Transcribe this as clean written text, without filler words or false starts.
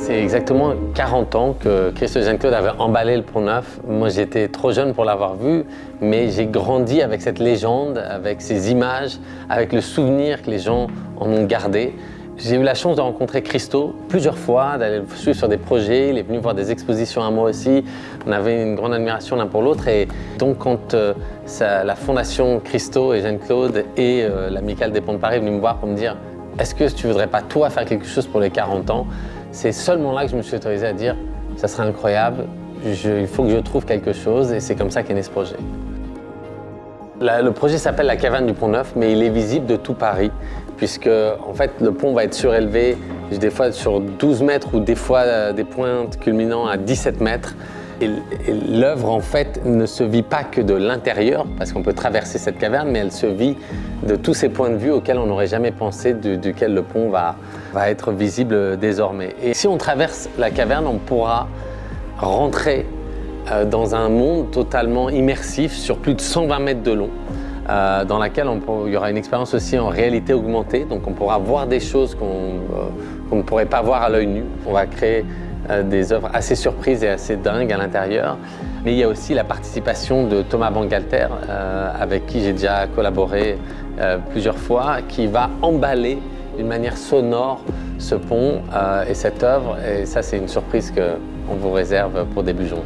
C'est exactement 40 ans que Christo et Jeanne-Claude avaient emballé le Pont Neuf. Moi, j'étais trop jeune pour l'avoir vu, mais j'ai grandi avec cette légende, avec ces images, avec le souvenir que les gens en ont gardé. J'ai eu la chance de rencontrer Christo plusieurs fois, d'aller le suivre sur des projets. Il est venu voir des expositions à moi aussi. On avait une grande admiration l'un pour l'autre. Et donc, quand la fondation Christo et Jeanne-Claude et l'Amicale des Ponts de Paris est venue me voir pour me dire « Est-ce que tu voudrais pas, toi, faire quelque chose pour les 40 ans ?» C'est seulement là que je me suis autorisé à dire « Ça serait incroyable, il faut que je trouve quelque chose. » Et c'est comme ça qu'est né ce projet. Le projet s'appelle la caverne du Pont Neuf, mais il est visible de tout Paris, puisque en fait, le pont va être surélevé, des fois sur 12 mètres ou des fois des pointes culminant à 17 mètres. Et l'œuvre, en fait, ne se vit pas que de l'intérieur, parce qu'on peut traverser cette caverne, mais elle se vit de tous ces points de vue auxquels on n'aurait jamais pensé, duquel le pont va être visible désormais. Et si on traverse la caverne, on pourra rentrer dans un monde totalement immersif sur plus de 120 mètres de long, dans laquelle il y aura une expérience aussi en réalité augmentée, donc on pourra voir des choses qu'on ne pourrait pas voir à l'œil nu. On va créer des œuvres assez surprises et assez dingues à l'intérieur. Mais il y a aussi la participation de Thomas Bangalter, avec qui j'ai déjà collaboré plusieurs fois, qui va emballer d'une manière sonore ce pont et cette œuvre. Et ça, c'est une surprise qu'on vous réserve pour début juin.